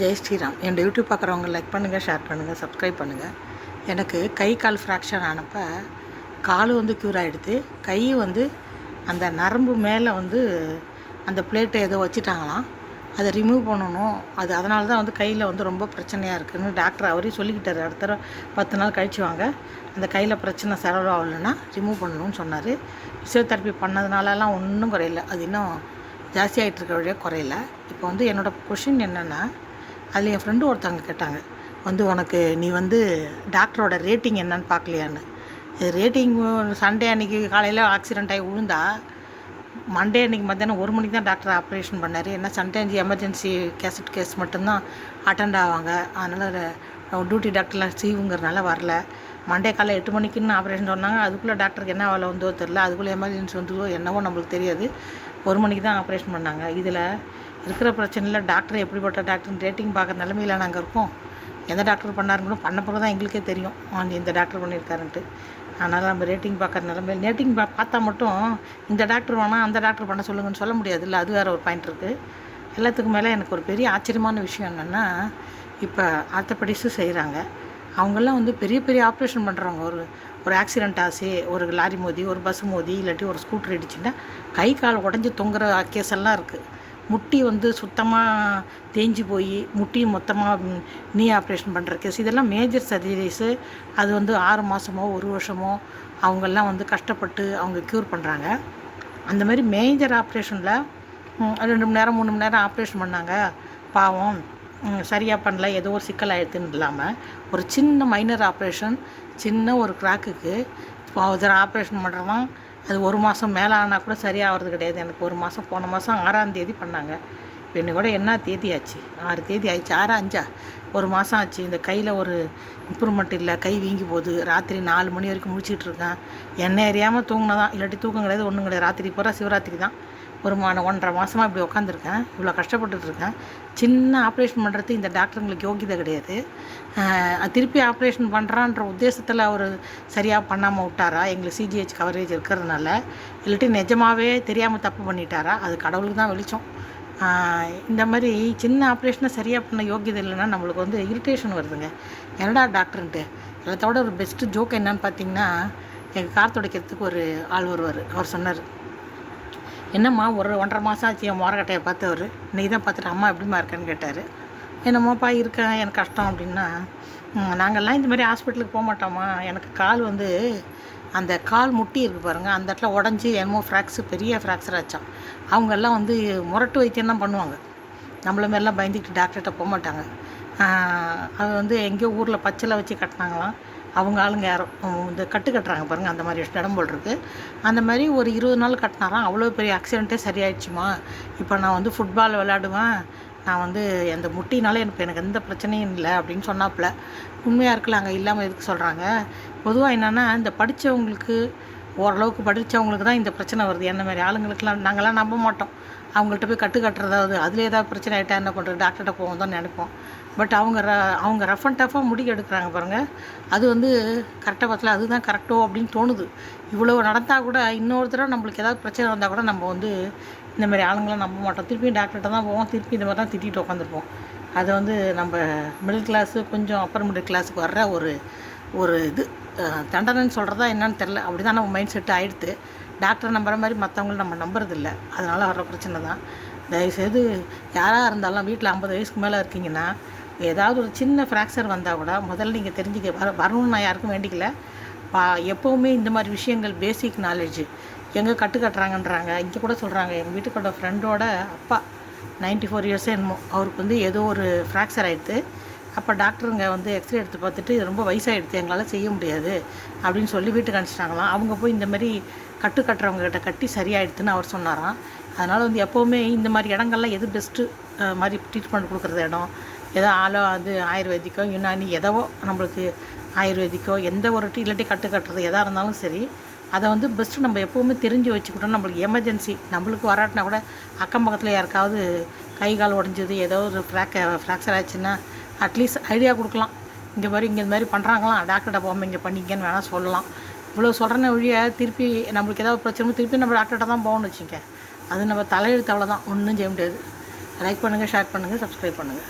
ஜெய் ஸ்ரீராம். என் YouTube பார்க்குறவங்க like பண்ணுங்கள், share பண்ணுங்கள், சப்ஸ்கிரைப் பண்ணுங்கள். எனக்கு கை கால் ஃப்ராக்சர் ஆனப்போ கால் க்யூர் ஆகிடுது. கை அந்த நரம்பு மேலே அந்த பிளேட்டை ஏதோ வச்சுட்டாங்களாம். அதை ரிமூவ் பண்ணணும். அதனால தான் கையில் ரொம்ப பிரச்சனையாக இருக்குதுன்னு டாக்டர் அவரே சொல்லிக்கிட்டார். அடுத்த தடவை 10 நாள் கழிச்சு வாங்க, அந்த கையில் பிரச்சனை செலவு ஆகலைன்னா ரிமூவ் பண்ணணும்னு சொன்னார். ஃபிசியோதெரப்பி பண்ணதுனாலலாம் ஒன்றும் குறையில, அது இன்னும் ஜாஸ்தி ஆகிட்டு இருக்க வழியாக குறையில. இப்போ என்னோடய கொஷின் என்னென்னா, அதில் என் ஃப்ரெண்டு ஒருத்தவங்க கேட்டாங்க, உனக்கு நீ டாக்டரோட ரேட்டிங் என்னன்னு பார்க்கலையான்னு. ரேட்டிங் சண்டே அன்றைக்கி காலையில் ஆக்சிடெண்ட் ஆகி விழுந்தா மண்டே அன்றைக்கி மத்தியானம் 1 மணிக்கு தான் டாக்டர் ஆப்ரேஷன் பண்ணார். ஏன்னா சம்டைம்ஸ் எமர்ஜென்சி கேஸ் மட்டும்தான் அட்டெண்ட் ஆவாங்க. அதனால் டியூட்டி டாக்டர்லாம் சீவுங்கிறனால வரல. மண்டே காலை 8 மணிக்குன்னு ஆப்ரேஷன் சொன்னாங்க. அதுக்குள்ளே டாக்டருக்கு என்ன வேலை தெரில. அதுக்குள்ளே எமர்ஜென்சி என்னவோ நம்மளுக்கு தெரியாது. 1 மணிக்கு தான் ஆப்ரேஷன் பண்ணாங்க. இதில் இருக்கிற பிரச்சனையில் டாக்டர் எப்படிப்பட்ட டாக்டர்னு ரேட்டிங் பார்க்குற நிலமையில் நாங்கள் இருக்கோம். எந்த டாக்டர் பண்ணாருன்னு பண்ண பிறகு தான் எங்களுக்கே தெரியும் இந்த டாக்டர் பண்ணியிருக்காருன்ட்டு. அதனால் நம்ம ரேட்டிங் பார்க்குற நிலமையில் ரேட்டிங் பார்த்தா மட்டும் இந்த டாக்டர் வேணால் அந்த டாக்டர் பண்ண சொல்லுங்கன்னு சொல்ல முடியாது. இல்லை, அது வேறு ஒரு பாயிண்ட் இருக்குது. எல்லாத்துக்கும் மேலே எனக்கு ஒரு பெரிய ஆச்சரியமான விஷயம் என்னென்னா, இப்போ ஆர்த்தோபெடிக்ஸும் செய்கிறாங்க. அவங்கெல்லாம் பெரிய பெரிய ஆப்ரேஷன் பண்ணுறவங்க. ஒரு ஆக்சிடெண்ட் ஆச்சு, ஒரு லாரி மோதி, ஒரு பஸ் மோதி, இல்லாட்டி ஒரு ஸ்கூட்டர் இடிச்சுன்னா கை கால் உடஞ்சி தொங்குற கேஸெல்லாம் இருக்குது. முட்டி சுத்தமாக தேஞ்சு போய் முட்டி மொத்தமாக நீ ஆப்ரேஷன் பண்ணுற கேஸ், இதெல்லாம் மேஜர் சர்ஜரிஸு. அது 6 மாதமோ 1 வருஷமோ அவங்கெல்லாம் கஷ்டப்பட்டு அவங்க க்யூர் பண்ணுறாங்க. அந்த மாதிரி மேஜர் ஆப்ரேஷனில் 2 மணி நேரம் 3 மணி நேரம் ஆப்ரேஷன் பண்ணாங்க. பாவம் சரியாக பண்ணல, ஏதோ ஒரு சிக்கல் ஆகிடுதுன்னு இல்லாமல் ஒரு சின்ன மைனர் ஆப்ரேஷன், சின்ன ஒரு கிராக்குக்கு ஆப்ரேஷன் பண்ணுறதான் அது 1 மாதம் மேலே ஆனால் கூட சரியாகிறது கிடையாது. எனக்கு 1 மாதம், போன மாதம் 6ஆம் தேதி பண்ணாங்க. இப்போ இன்னும் கூட என்ன தேதி ஆச்சு? 6 தேதி ஆயிடுச்சு. 6 5 1 மாதம் ஆச்சு. இந்த கையில் ஒரு இம்ப்ரூவ்மெண்ட் இல்லை. கை வீங்கி போகுது. ராத்திரி 4 மணி வரைக்கும் முடிச்சிட்டு இருக்கேன். எண்ணெய் எறியாமல் தூங்கினதான், இல்லாட்டி தூக்கம் கிடையாது, ஒன்றும் கிடையாது. ராத்திரி பூரா சிவராத்திரி தான். 1.5 மாதமாக இப்படி உட்காந்துருக்கேன். இவ்வளோ கஷ்டப்பட்டுருக்கேன். சின்ன ஆப்ரேஷன் பண்ணுறது இந்த டாக்டருங்களுக்கு யோகியதை கிடையாது. திருப்பி ஆப்ரேஷன் பண்ணுறான்ற உத்தேசத்தில் அவர் சரியாக பண்ணாமல் விட்டாரா, எங்களுக்கு சிஜிஹெச் கவரேஜ் இருக்கிறதுனால, இல்லாட்டி நிஜமாகவே தெரியாமல் தப்பு பண்ணிட்டாரா, அது கடவுளுக்கு தான் வெளிச்சம். இந்த மாதிரி சின்ன ஆப்ரேஷனை சரியாக பண்ண யோகியதை இல்லைன்னா நம்மளுக்கு இரிட்டேஷன் வருதுங்க. என்னடா டாக்டர்ன்ட்டு. எல்லாத்தோட ஒரு பெஸ்ட்டு ஜோக் என்னன்னு பார்த்தீங்கன்னா, எங்கள் கார் துடைக்கிறதுக்கு ஒரு ஆள் வருவார். அவர் சொன்னார், என்னம்மா ஒரு 1.5 மாதம் ஆச்சு என் மோரக்கட்டையை பார்த்து. அவர் நீ தான் பார்த்துட்டு அம்மா எப்படிமா இருக்கேன்னு கேட்டார். என்னம்மாப்பா இருக்கேன், எனக்கு கஷ்டம் அப்படின்னா, நாங்கள்லாம் இந்த மாதிரி ஹாஸ்பிட்டலுக்கு போக மாட்டோம்மா. எனக்கு கால் அந்த கால் முட்டி இருக்குது பாருங்கள், அந்த இடத்துல உடஞ்சி என்னமோ பெரிய ஃப்ராக்சர் ஆச்சான். அவங்கெல்லாம் முரட்டு வைத்தியம் தான் பண்ணுவாங்க. நம்மள மாரிலாம் பயந்துக்கிட்டு டாக்டர்கிட்ட போக மாட்டாங்க. அது எங்கேயோ ஊரில் பச்சையில் வச்சு கட்டினாங்களாம். அவங்க ஆளுங்க யாரும் இந்த கட்டுறாங்க பாருங்கள், அந்த மாதிரி இடம் போல் இருக்குது. அந்த மாதிரி ஒரு 20 நாள் கட்டினாராம். அவ்வளோ பெரிய ஆக்சிடெண்ட்டே சரியாயிடுச்சுமா. இப்போ நான் ஃபுட்பால் விளையாடுவேன், நான் அந்த முட்டினால எனக்கு எந்த பிரச்சனையும் இல்லை அப்படின்னு சொன்னாப்புல. உண்மையாக இருக்கலாங்க, இல்லாமல் எதுக்கு சொல்கிறாங்க. பொதுவாக என்னென்னா, இந்த படித்தவங்களுக்கு, ஓரளவுக்கு படித்தவங்களுக்கு தான் இந்த பிரச்சனை வருது. என்ன மாதிரி ஆளுங்களுக்கெல்லாம் நாங்கள்லாம் நம்ப மாட்டோம். அவங்கள்ட்ட போய் கட்டுறதாவது, அதில் ஏதாவது பிரச்சனை ஆகிட்டா என்ன பண்ணுறது, டாக்டர்கிட்ட போவோம் தான் நினைப்போம். பட் அவங்க ரஃப் அண்ட் டஃபாக முடிக்க எடுக்கிறாங்க பாருங்கள். அது கரெக்டாக பார்த்தல, அதுதான் கரெக்டோ அப்படின்னு தோணுது. இவ்வளோ நடந்தால் கூட இன்னொரு தடவை நம்மளுக்கு ஏதாவது பிரச்சனை வந்தால் கூட நம்ம இந்த மாதிரி ஆளுங்களாம் நம்ப மாட்டோம். திருப்பியும் டாக்டர்கிட்ட தான் போவோம். திருப்பி இந்த மாதிரி தான் திட்டிகிட்டு உட்காந்துருப்போம். அது நம்ம மிடில் கிளாஸு, கொஞ்சம் அப்பர் மிடில் கிளாஸுக்கு வர்ற ஒரு இது தண்டனைன்னு சொல்கிறதா என்னன்னு தெரில. அப்படி தான் நம்ம மைண்ட் செட்டு ஆகிடுது. டாக்டர் நம்புற மாதிரி மற்றவங்கள நம்ம நம்புறதில்ல. அதனால் வர்ற பிரச்சனை தான். தயவுசெய்து யாராக இருந்தாலும் வீட்டில் 50 வயசுக்கு மேலே இருக்கீங்கன்னா, ஏதாவது ஒரு சின்ன ஃப்ராக்சர் வந்தால் கூட முதல்ல நீங்கள் தெரிஞ்சுக்க வரணும்னு நான் யாருக்கும் வேண்டிக்கல. எப்போவுமே இந்த மாதிரி விஷயங்கள் பேசிக் நாலேஜு எங்கே கட்டுறாங்கன்றாங்க. இங்கே கூட சொல்கிறாங்க, எங்கள் வீட்டுக்கோட ஃப்ரெண்டோட அப்பா 94 இயர்ஸே என்னமோ, அவருக்கு ஏதோ ஒரு ஃப்ராக்சர் ஆகிடுது. அப்போ டாக்டருங்க எக்ஸ்ரே எடுத்து பார்த்துட்டு, ரொம்ப வயசாகிடுது, எங்களால் செய்ய முடியாது அப்படின்னு சொல்லி வீட்டுக்கு அனுப்பிச்சிட்டாங்களாம். அவங்க போய் இந்த மாதிரி கட்டுறவங்ககிட்ட கட்டி சரியாயிடுதுன்னு அவர் சொன்னாராம். அதனால் எப்போவுமே இந்த மாதிரி இடங்கள்லாம் எது பெஸ்ட்டு மாதிரி ட்ரீட்மெண்ட் கொடுக்குறது இடம், ஏதோ ஆயுர்வேதிக்கோ யுனானி எதவோ, நம்மளுக்கு ஆயுர்வேதிக்கோ எந்த ஒரு இல்லாட்டி கட்டுறது எதாக இருந்தாலும் சரி, அதை பெஸ்ட்டு நம்ம எப்போவுமே தெரிஞ்சு வச்சுக்கிட்டோம். நம்மளுக்கு எமர்ஜென்சி நம்மளுக்கு வராட்டினா கூட அக்கம் பக்கத்தில் யாருக்காவது கை கால் உடஞ்சது, ஏதோ ஒரு ஃப்ராக்சர் ஆச்சுன்னா அட்லீஸ்ட் ஐடியா கொடுக்கலாம். இங்கே இந்த மாதிரி பண்ணுறாங்களாம், டாக்டர்கிட்ட போகாமல் இங்கே பண்ணிக்கன்னு வேணால் சொல்லலாம். இவ்வளோ சொல்கிறேன்னு வழியை திருப்பி நம்மளுக்கு ஏதாவது பிரச்சனை திருப்பி நம்ம டாக்டர்கிட்ட தான் போகணும்னு வச்சுக்க. அது நம்ம தலையெழுத்து, அவ்வளோதான், ஒன்றும் செய்ய முடியாது. லைக் பண்ணுங்கள், ஷேர் பண்ணுங்கள், சப்ஸ்கிரைப் பண்ணுங்கள்.